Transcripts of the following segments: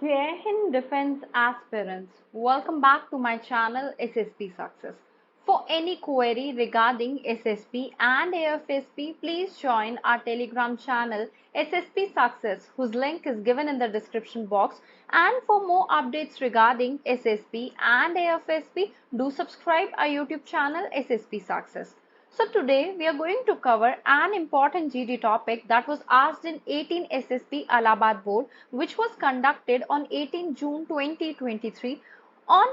Jai Hind Defense Aspirants, welcome back to my channel SSP Success. For any query regarding SSP and AFSP, please join our Telegram channel SSP Success, whose link is given in the description box. And for more updates regarding SSP and AFSP, do subscribe our YouTube channel SSP Success. So today we are going to cover an important GD topic that was asked in 18 SSP Allahabad board, which was conducted on 18 June 2023 on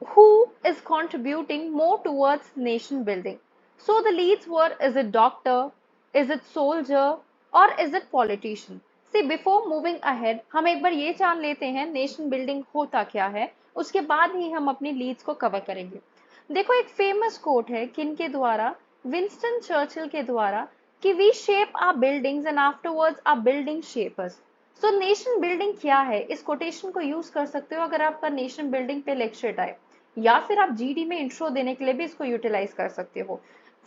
who is contributing more towards nation building. So the leads were, is it doctor, is it soldier or is it politician? See, before moving ahead, हम एक बार ये जान लेते हैं nation building होता क्या है, उसके बाद ही हम अपनी लीड्स को कवर करेंगे। देखो, एक फेमस कोट है किन के द्वारा, विंस्टन चर्चिल के द्वारा, कि we shape our buildings and afterwards our building shape us. So nation building क्या है, इस कोटेशन को यूज कर सकते हो अगर आपका नेशन बिल्डिंग पे लेक्चर आए, या फिर आप जीडी में इंट्रो देने के लिए भी इसको यूटिलाइज कर सकते हो।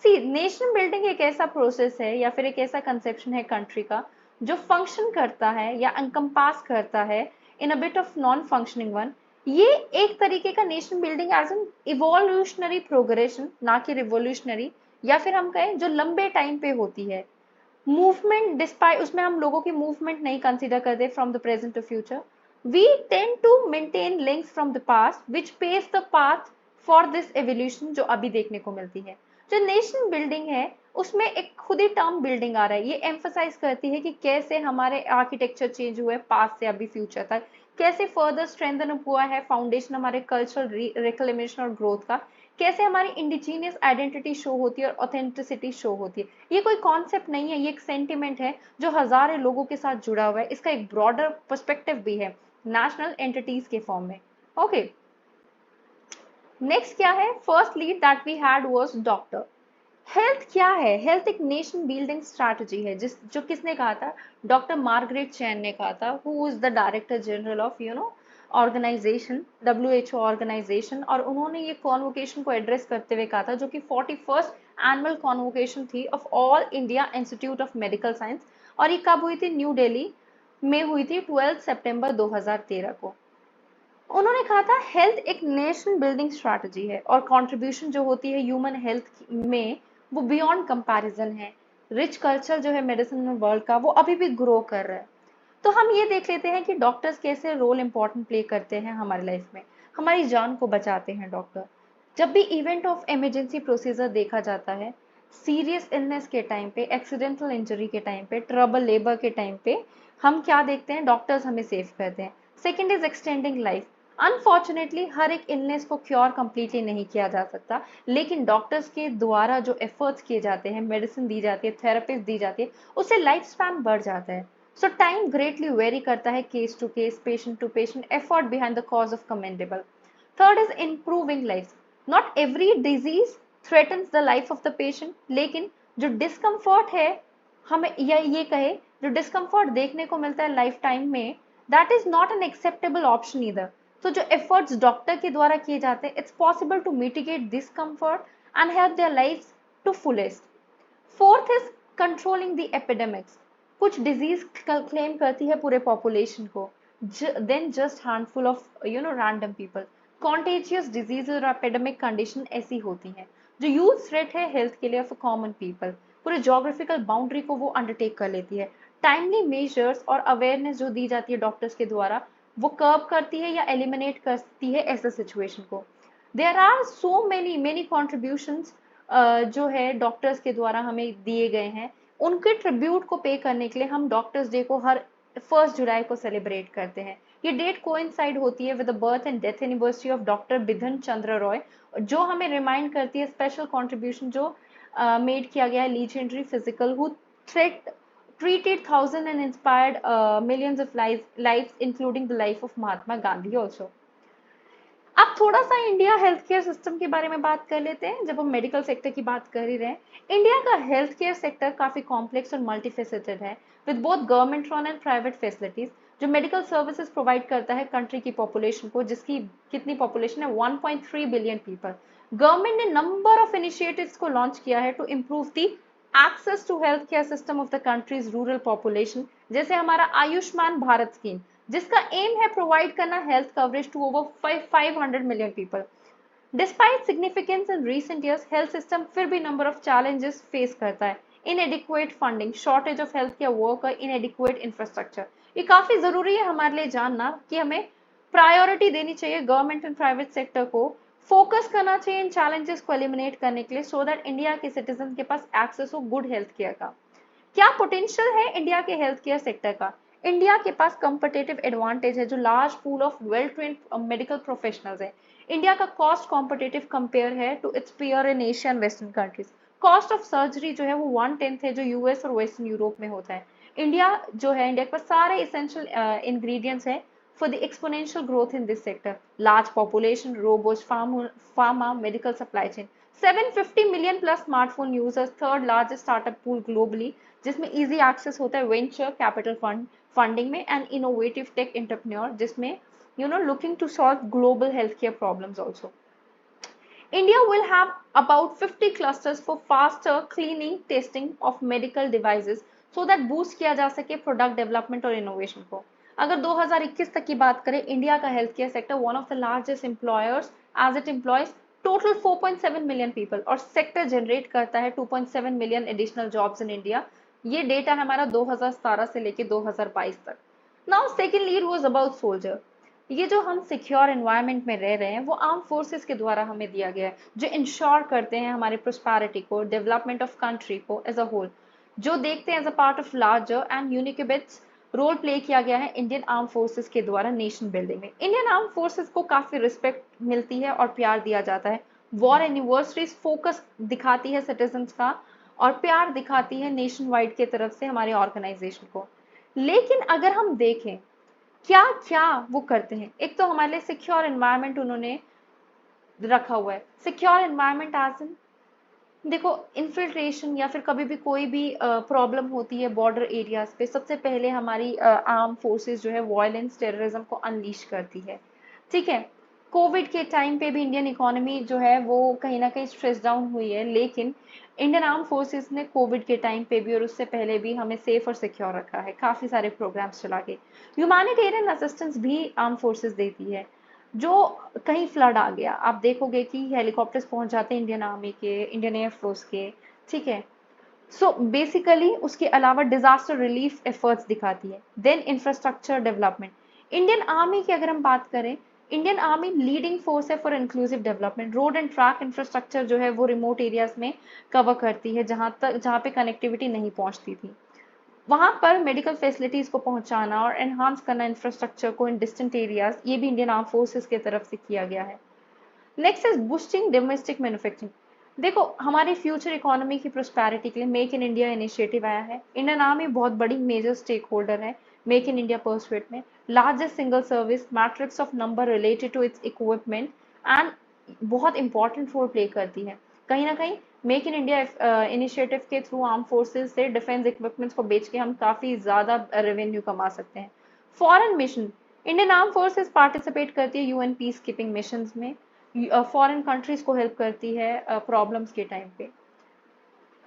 सी, नेशन बिल्डिंग एक ऐसा प्रोसेस है या फिर एक ऐसा कंसेप्शन है कंट्री का जो फंक्शन करता है या एनकम्पास करता है in a bit of non functioning one. ये एक तरीके का nation building as an evolutionary progression, ना कि रिवोल्यूशनरी, या फिर हम कहें जो लंबे टाइम पे होती है मूवमेंट, डिस्पाइट उसमें हम लोगों की मूवमेंट नहीं कंसीडर करते from the present to future. We tend to maintain links from the past which paves the path for this evolution जो अभी देखने को मिलती है। जो नेशन बिल्डिंग है उसमें एक खुद ही टर्म बिल्डिंग आ रहा है, ये एम्फोसाइज करती है कि कैसे हमारे आर्किटेक्चर चेंज हुए पास्ट से अभी फ्यूचर तक, कैसे फर्दर स्ट्रेंथन हुआ है फाउंडेशन हमारे कल्चरल रिक्लेमेशन और ग्रोथ का, कैसे हमारी इंडिजीनियस आइडेंटिटी शो होती है और ऑथेंटिसिटी शो होती है। ये कोई कॉन्सेप्ट नहीं है, ये एक सेंटिमेंट है जो हजारों लोगों के साथ जुड़ा हुआ है। इसका एक ब्रॉडर पर्सपेक्टिव भी है नेशनल एंटिटीज के फॉर्म में। ओके, नेक्स्ट क्या है, first lead that we had was doctor. Health क्या है, हेल्थ एक नेशन बिल्डिंग स्ट्रैटेजी है, जिस जो किसने कहा था, डॉक्टर मार्गरेट चैन ने कहा था, who is the director general of organisation, WHO organisation. और उन्होंने ये कॉन्वोकेशन को एड्रेस करते हुए कहा था, जो कि 41st एनुअल कॉन्वोकेशन थी of all India institute of medical science, और ये कब हुई थी, न्यू दिल्ली में हुई थी 12 सितंबर 2013 को। उन्होंने कहा था हेल्थ एक नेशन बिल्डिंग स्ट्रैटेजी है और कंट्रीब्यूशन जो होती है ह्यूमन हेल्थ में वो बियॉन्ड कंपैरिजन है। रिच कल्चर जो है मेडिसिन वर्ल्ड का वो अभी भी ग्रो कर रहा है। तो हम ये देख लेते हैं कि डॉक्टर्स कैसे रोल इंपॉर्टेंट प्ले करते हैं हमारी लाइफ में, हमारी जान को बचाते हैं डॉक्टर। जब भी इवेंट ऑफ इमरजेंसी प्रोसीजर देखा जाता है, सीरियस इलनेस के टाइम पे, एक्सीडेंटल इंजरी के टाइम पे, ट्रबल लेबर के टाइम पे, हम क्या देखते हैं, डॉक्टर्स हमें सेव करते हैं। Second is extending life. Unfortunately हर एक इलनेस को क्योर कंप्लीटली नहीं किया जा सकता, लेकिन डॉक्टर्स के द्वारा जो एफर्ट्स किए जाते हैं, मेडिसिन दी जाती है, थेरेपीज दी जाती है, उससे लाइफ स्पैन बढ़ जाता है। सो टाइम ग्रेटली वेरी करता है case to case, patient to patient, effort behind the cause of commendable. Third is improving life. Not every disease threatens the life of the patient, लेकिन जो डिस्कम्फर्ट है, हमें या ये कहे जो डिस्कम्फर्ट देखने को मिलता है लाइफ टाइम में, that is not an acceptable option either. तो जो एफर्ट्स डॉक्टर के द्वारा किए जाते हैं, it's possible to mitigate this comfort and help their life to fullest. Fourth is controlling the epidemics. कुछ डिजीज क्लेम करती है पूरे पॉपुलेशन को, then just handful of random people. Contagious disease और एपिडेमिक कंडीशन ऐसी होती हैं जो यूज थ्रेट है हेल्थ के लिए ऑफ कॉमन पीपल, पूरे जोग्राफिकल बाउंड्री को वो अंडरटेक कर लेती है। टाइमली मेजर्स और अवेयरनेस जो दी जाती है डॉक्टर्स के द्वारा, वो कर्व करती है या एलिमिनेट करती है ऐसे सिचुएशन को। There are so many many contributions जो है डॉक्टर्स के द्वारा हमें दिए गए हैं। उनके ट्रिब्यूट को पे करने के लिए हम डॉक्टर्स डे को हर 1 जुलाई को सेलिब्रेट करते हैं। ये डेट कोइंसाइड होती है with the birth and death anniversary of doctor Bidhan Chandra Roy, जो हमें रिमाइंड करती है स्पेशल कॉन्ट्रीब्यूशन जो मेड किया गया है legendary physical who threat treated thousands and inspired millions of lives, including the life of Mahatma Gandhi also. अब थोड़ा सा इंडिया हेल्थ केयर सिस्टम के बारे में बात कर लेते हैं, जब हम मेडिकल सेक्टर की बात कर ही रहे हैं। इंडिया का हेल्थ केयर सेक्टर काफी कॉम्प्लेक्स और मल्टीफेसेटेड है, with both government run and private facilities, जो मेडिकल सर्विसेज प्रोवाइड करता है कंट्री की पॉपुलेशन को, जिसकी कितनी पॉपुलेशन है, 1.3 बिलियन पीपल। गवर्नमेंट ने नंबर ऑफ इनिशिएटिव्स को लॉन्च किया है to improve the access to health care system of the countries rural population, जैसे हमारा आयुष्मान भारत स्कीम, जिसका एम है प्रोवाइड करना health coverage to over 500 million people. Despite significance in recent years, health system फिर भी नंबर ऑफ चैलेंजेस फेस करता है। Inadequate funding, shortage of health care worker, inadequate infrastructure. ये काफी जरूरी है हमारे लिए जानना कि हमें प्रायोरिटी देनी चाहिए गवर्नमेंट एंड प्राइवेट सेक्टर को, फोकस करना चाहिए इन चैलेंजेस को एलिमिनेट करने के लिए, सो दैट इंडिया के सिटीजन के पास एक्सेस हो गुड हेल्थ केयर का। क्या पोटेंशियल है इंडिया के हेल्थ केयर सेक्टर का? इंडिया के पास कंपटेटिव एडवांटेज है, जो large pool of well trained medical professionals है। इंडिया का कॉस्ट कॉम्पिटिटिव कंपेयर है to its peer in Asian western countries. Cost of surgery जो है वो 1/10 है जो यूएस और वेस्टर्न यूरोप में होता है। इंडिया जो है, इंडिया के पास सारे इसेंशियल इंग्रेडिएंट्स है for the exponential growth in this sector: large population, robust pharma, medical supply chain, 750 million plus smartphone users, third largest startup pool globally, जिसमें easy access होता है venture capital funding में, and innovative tech entrepreneur जिसमें looking to solve global healthcare problems also. India will have about 50 clusters for faster cleaning testing of medical devices so that boost किया जा सके product development और innovation को। अगर 2021 तक की बात करें, इंडिया का health care sector one of the largest employers as it employs total 4.7 million people, और सेक्टर जनरेट करता है 2.7 million additional jobs in India. ये डेटा है हमारा 2017 से लेके 2022 तक। Now second lead was about soldier. ये जो हम सिक्योर एनवायरनमेंट में रह रहे हैं वो आर्म फोर्सेस के द्वारा हमें दिया गया है, जो इंश्योर करते हैं हमारी प्रोस्पैरिटी को, डेवलपमेंट ऑफ कंट्री को एज अ होल, जो देखते हैं as a part of larger and ubiquitous role play किया गया है इंडियन आर्म फोर्सेस के द्वारा नेशन बिल्डिंग में। इंडियन आर्म फोर्सेस को काफी रिस्पेक्ट मिलती है और प्यार दिया जाता है। वॉर एनिवर्सरीज फोकस दिखाती है सिटीजन्स का और प्यार दिखाती है नेशन वाइड की तरफ से हमारे ऑर्गेनाइजेशन को। लेकिन अगर हम देखें क्या क्या वो करते हैं, एक तो हमारे लिए सिक्योर एनवायरनमेंट उन्होंने रखा हुआ है। सिक्योर एनवायरनमेंट एज इन, देखो इन्फिल्ट्रेशन या फिर कभी भी कोई भी प्रॉब्लम होती है बॉर्डर एरियाज पे, सबसे पहले हमारी आर्म फोर्सेस जो है वायलेंस टेररिज्म को अनलीश करती है। ठीक है, कोविड के टाइम पे भी इंडियन इकोनॉमी जो है वो कहीं ना कहीं स्ट्रेस डाउन हुई है, लेकिन इंडियन आर्म फोर्सेस ने कोविड के टाइम पे भी और उससे पहले भी हमें सेफ और सिक्योर रखा है, काफी सारे प्रोग्राम्स चला के। ह्यूमैनिटेरियन असिस्टेंस भी आर्म फोर्सेस देती है। जो कहीं फ्लड आ गया, आप देखोगे कि हेलीकॉप्टर्स पहुंच जाते हैं इंडियन आर्मी के, इंडियन एयरफोर्स के। ठीक है, सो बेसिकली उसके अलावा डिजास्टर रिलीफ एफर्ट्स दिखाती है। Then infrastructure development, Indian army की अगर हम बात करें, इंडियन आर्मी लीडिंग फोर्स है for inclusive development. Road and track infrastructure जो है वो रिमोट एरियाज में कवर करती है, जहां पे कनेक्टिविटी नहीं पहुंचती थी, वहां पर मेडिकल फैसिलिटीज को पहुंचाना और एनहांस करना इंफ्रास्ट्रक्चर को इन डिस्टेंट एरियाज, ये भी इंडियन आर्म फोर्सेस की तरफ से किया गया है। Next is boosting domestic manufacturing. देखो हमारी फ्यूचर इकोनॉमी की प्रोस्पैरिटी के लिए मेक इन इंडिया इनिशिएटिव आया है। इंडियन आर्मी बहुत बड़ी मेजर स्टेक होल्डर है मेक इन इंडिया पर्सुएट में। Largest single service matrix of number related to its equipment and बहुत इंपॉर्टेंट रोल प्ले करती है। कहीं ना कहीं मेक इन इंडिया इनिशिएटिव के थ्रू आर्म फोर्सेज से डिफेंस इक्विपमेंट्स को बेच के हम काफी ज्यादा रेवेन्यू कमा सकते हैं। Foreign mission, Indian arm forces participate करती है यूएन पीस कीपिंग मिशन में, फॉरेन कंट्रीज को हेल्प करती है प्रॉब्लम्स के टाइम पे।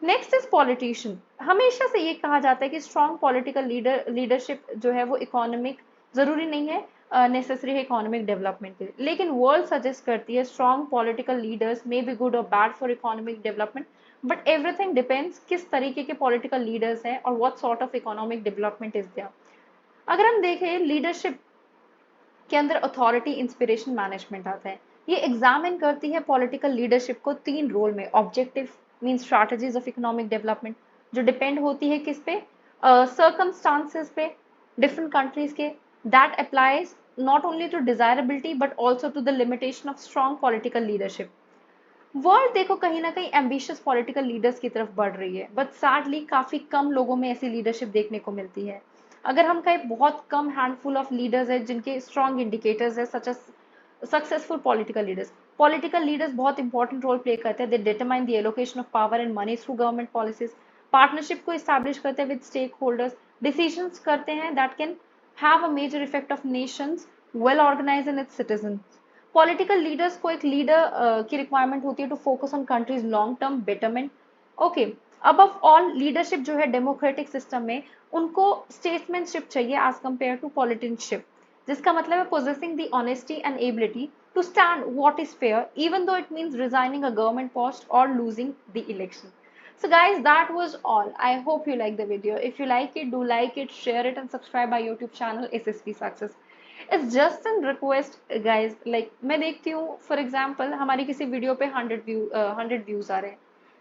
नेक्स्ट इज पॉलिटिशियन, हमेशा से ये कहा जाता है कि स्ट्रॉन्ग पॉलिटिकल लीडरशिप जो है वो इकोनॉमिक जरूरी नहीं है, नेसेसरी है इकोनॉमिक डेवलपमेंट के लिए, लेकिन वर्ल्ड सजेस्ट करती है strong political leaders may be good और bad for economic development, but everything depends किस तरीके के पॉलिटिकल लीडर्स हैं और what sort of economic development is there. अगर हम देखें लीडरशिप के अंदर अथॉरिटी, इंस्पिरेशन, मैनेजमेंट आता है। ये एग्जामिन करती है पॉलिटिकल लीडरशिप को तीन रोल में। Objective mean strategies of economic development, जो डिपेंड होती है किस पे, सर्कमस्टांसेस पे डिफरेंट कंट्रीज के, that applies not only to desirability but also to the limitation of strong political leadership. World देखो कहीं ना कहीं एम्बिशियस पॉलिटिकल लीडर्स की तरफ बढ़ रही है, बट सैडली काफी कम लोगों में ऐसी लीडरशिप देखने को मिलती है। अगर हम कहें बहुत कम हैंडफुल ऑफ लीडर्स है जिनके स्ट्रॉन्ग इंडिकेटर्स है such as successful political leaders. Political leaders बहुत इंपॉर्टेंट रोल प्ले करते हैं, they determine the allocation of power and money through government policies, partnership को इस्टेब्लिश करते हैं विद स्टेक होल्डर्स, डिसीजंस करते हैं that can have a major effect of nations well organize in its citizens. Political leaders को एक leader की requirement होती है to focus on countries long term betterment. Okay, above all leadership जो है democratic system में, उनको स्टेट्समैनशिप चाहिए एज कंपेयर टू पॉलिटिशिप, जिसका मतलब है possessing the honesty and ability to stand what is fair even though it means resigning a government post or losing the election. So guys, that was all. I hope you like the video. If you like it, do like it, share it and subscribe my YouTube channel SSP Success. It's just a request guys, like मैं देखती हूँ for example हमारी किसी video पे 100 views आ रहे हैं,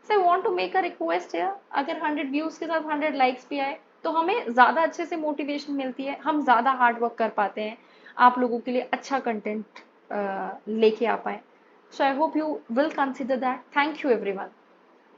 so I want to make a request है, अगर 100 व्यूज के साथ 100 लाइक्स भी आए तो हमें ज़्यादा अच्छे से मोटिवेशन मिलती है, हम ज़्यादा हार्ड वर्क कर पाते हैं, आप लोगों के लिए अच्छा कंटेंट लेके आ पाए. So I hope you will consider that. Thank you everyone.